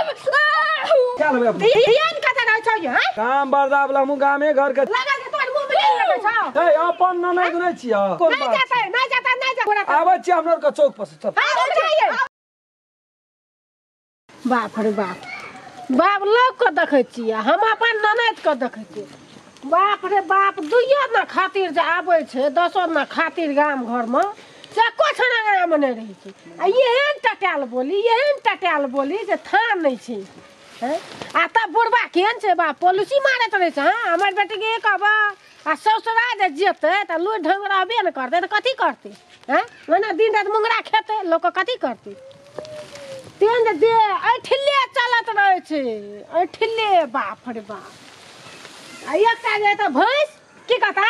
क्या लेबे अपने ध्यान कता रह छ ये काम बर्दा वाला मु गामे घर के लगा के तोर मुंह में लगे छ ए अपन ननद नै छिया नहीं जाता आबै छी हमर के चौक पर चल बाप रे बाप बाप लोग को देखे छियै हम अपन ननद के देखे छियै बाप रे बाप दुइयो ना खातिर जे आबै छै दसो ना खातिर गाम घर में से कुछ ना गाम में रही छै आ एहन टटाल बोली जे थान नहीं छै हैं आ त बुढ़बा केहन छै बाप पॉलिसी मारत रहे छै हां हमर बेटी के कहबा आ ससुरा जे जेते त लुइ ढंगराबे न करते त कथी करते हैं ओना दिन रात मुंगरा खेते लोग कथी करते तेन दे ऐठिले चलत रहे छै ऐठिले बाप रे बाप आ एकटा जे त भैंस की कहता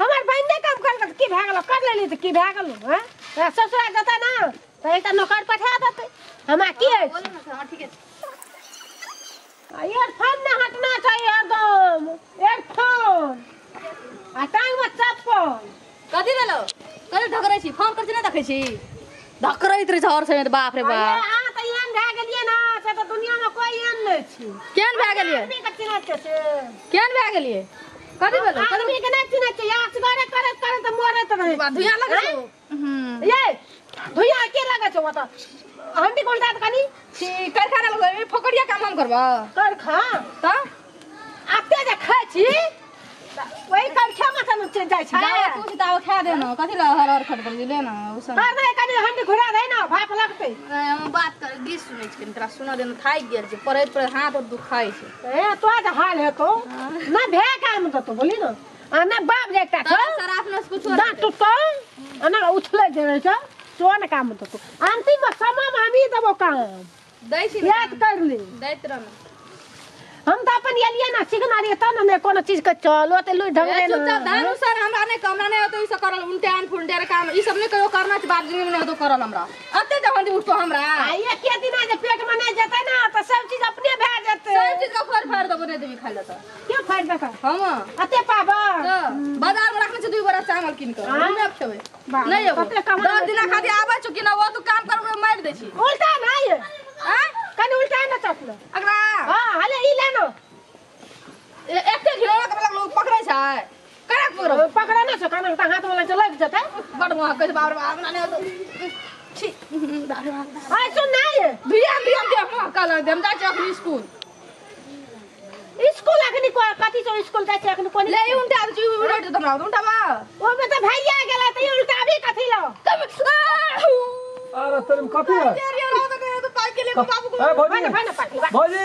हमर बहन ने काम कर की भए गेलो कर लेली त की भए गेलो हैं ससुरा जता ना त एकटा नौकर पठा देते हमरा की है बोल ना हां ठीक है ईयरफोन ना हटना चाहिए एकदम ईयरफोन आ टांग में चप्पल कथी देलो कथी ढकरै छी फोन कर छी ना देखै छी ढकरैत रहे छ और से बाप रे बाप आ त एहन भए गेलिए ना से त दुनिया में कोई एहन नै छै केहन भए गेलिए आदमी के चिन्हत छै केहन भए गेलिए कथी भेलो आदमी के नै चिन्हत छै याद करे करे त मरत रहे धुइया लगे ये धुइया के लगे छै ओता हंडी कोलता त कनी छी कारखाना लगे फकड़िया काम हम करबा कर खा त आते जे खाइ छी वही करखा में त चल जाय छै जाओ कुछ दाव खा दे न कथी ला हर खट कर ले ना उसन कर नहीं कनी हंडी घुरा दे ना भाप लगते हम बात कर गीत सुनै छी तरा सुना देन थाई गेल छै परैत पर हाथ और दुखाई छै ए तो आज हाल है तो ना भे काम तो बोली ना आ ना बाप देखता छ सराफ न कुछ दांत टूटो ना उछले जे छ तो ना काम तो अंतिम समय में हम ही देबो काम दै छी याद कर ले दैत रह हम तो अपन एलिए ना सिखना रे त ना कोनो चीज के चलो ते लुई ढंग रे ना दानु सर हमरा ने कमरा ने तो ई सब करल उल्टे आन फुलटे काम ई सब ने कयो करना छ बाप जिंदगी में तो करल हमरा अते जहन उठो हमरा ये के दिन जे पेट में नहीं जते ना तो सब चीज अपने भे जते सब चीज का फाड़ दबो ने देवी खाइ ल त क्यों फाड़ देता हम अते पाबा बाजार में रखने छ 2 बड़ा चावल किन के हम खेबै नहीं हो 10 दिन खातिर आबै छ कि ना वो तो काम करबो मार दे छी उल्टा नहीं है हां कनी उल्टा ना चकलो अगला हां हले ई लेनो एकटे घिरोला के लोग पकड़ै छै करा पकड़ा ना छ कान हाथ वाला चल जते बड़ मोह कह बाप रे बाप ना छी बाप रे बाप आ सुन नहीं भिया दे हम कल हम जा छ स्कूल स्कूल अखनी को कथि छ स्कूल जाय छ अखनी कोनी ले उल्टा छु उल्टा त हमरा उल्टा बा ओ में तो भैया गेला त उल्टा भी कथि लो अरे तेरे में कथि है ए भौजी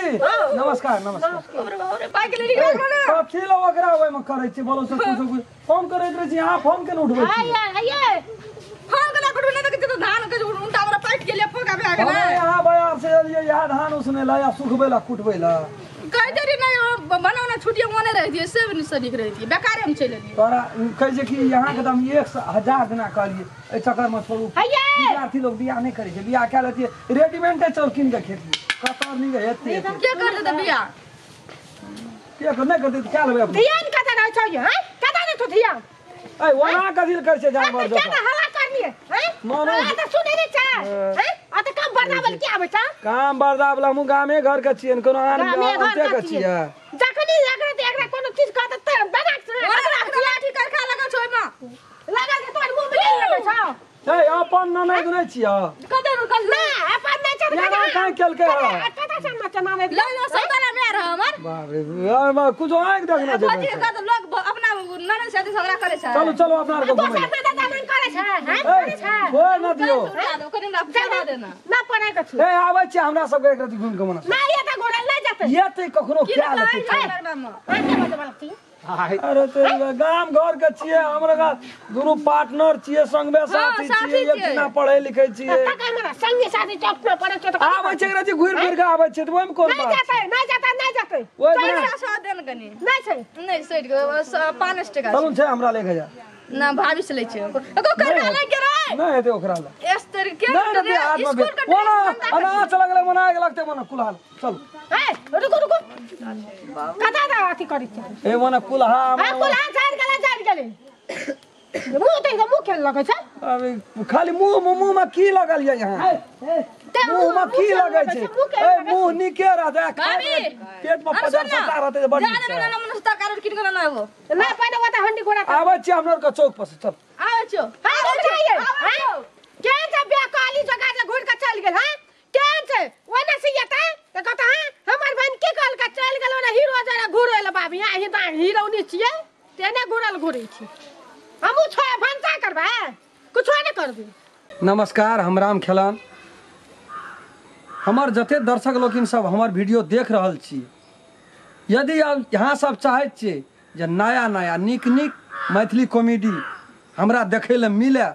नमस्कार अरे पाई के लिए कथि लो ओकरा ओय में करै छी बोलो से कुछ फोन करैत रहे छी यहां फोन के उठबै छी आये फोन कला कटबे न त तो धान के उल्टा हमरा पाइट के लिए फका भे गेल यहां बाजार से एलिए यहां धान उसने ला या सुखबे ला कुटबे ला कह देरी नहीं बनावना छुट्टियां मोने रही थी से भी निक रही थी बेकार हम चले गए तोरा कह जे कि यहां के दाम 1000 दिना कहलिए ए चक्कर में छोड़ू विद्यार्थी लोग बियाह नहीं करे छै बियाह के लेती रेडीमेड चौकिन के खेती कतर नहीं हेते के कर दे बियाह के कर नहीं कर दे क्या लेबे ध्यान कता रह छ ये कता ने तो ध्यान ए वना कथि कर छै जानवर जो क्या हला कर लिए हैं मानो त सुने रे छ हैं आ त काम बर्दावल क्या आबै छ काम बर्दावला मु गामे घर के छियन कोनो आन के के छिया जखनी एकरा कोनो चीज कहत त बना ओकरा लाठी कर खा लगा छोय में लगा के तोर मुंह में लगे छ ए अपन ननद नै छिया कदर कर ना अपन नहीं छ यार काहे केल के कता से मत नामे ले लो सौदाला में रह हमर बाप रे यार कुछ आंख देखना छै बाजी का तो लोग अपना ननद शादी झगड़ा करे छै चलो चलो अपना के घुमै करे छ हैं करे छ छोड़ न दियो कनी ना फसा देना ना पड़े के छु ए आबै छै हमरा सब के एक रति घुम के मना ना ये त गोड़ल नहीं जाते ये ते कखनो क्या लेते अरे तेरे गाम घर के छिए हमरा का दुनु पार्टनर छिए संगमे साथी छिए एक दिना पढ़े लिखे छिए तका हमरा संगी साथी चौक में पड़े छ त आबै छै रति घुर फिर के आबै छै त ओइ में कोन बात नहीं जाते ओइ में पैसा देन कनी नहीं छै नहीं सेट के 5 टका चलू छै हमरा लेके जा ना भाभी से ले छै एको करना नहीं के रे नहीं हेते ओकरा ला इस तरीके नहीं हाथ में ओना अनाच लगले मना के लगते मना कुलहाल चल ए रुको कता दा अथी करी छ ए मना कुलहा कुलहा झाड़ गेले मुंह ते मुंह खेल लगे छ अबे खाली मुंह में की लगल है यहां मुंह में की लगे छे ए मुंह निके रहते पेट में पजर सटा रहते बड़ी जाने ना मन सरकार किन के ना एगो ना पहले वो हंडी घोड़ा आवे छी हमर के चौक पर से चल आवे छो हां चाहिए हां केन से बे काली जगह से घुर के चल गेल हां केन से ओना से येता त कहता हां हमर बहन के कल के चल गेल ना हीरो जरा घुरेल बाबी आ ही हीरोनी छिए तेने घुरल घुरै छी हमहु छ भंसा करबे कुछो न करबे। नमस्कार हम राम खेलान हमर जते दर्शक लोकिन सब हमर वीडियो देख रहल छी यदि आप यहाँ सब चाहै छियै जे नया नया नीक नीक मैथिली कॉमेडी हमरा देखै ले मिले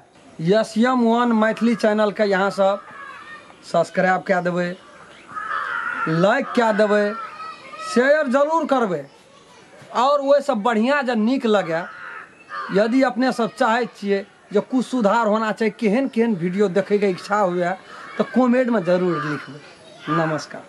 SM1 मैथिली चैनल के यहाँ सब सब्सक्राइब कए देबै लाइक कए देबै शेयर जरूर करबै और ओहि सब बढ़िया जे नीक लगे यदि अपने सब चाहै छियै जो कुछ सुधार होना चाहिए केहन केहन वीडियो देखे के इच्छा हुए तो कमेंट में जरूर लिखबै। नमस्कार।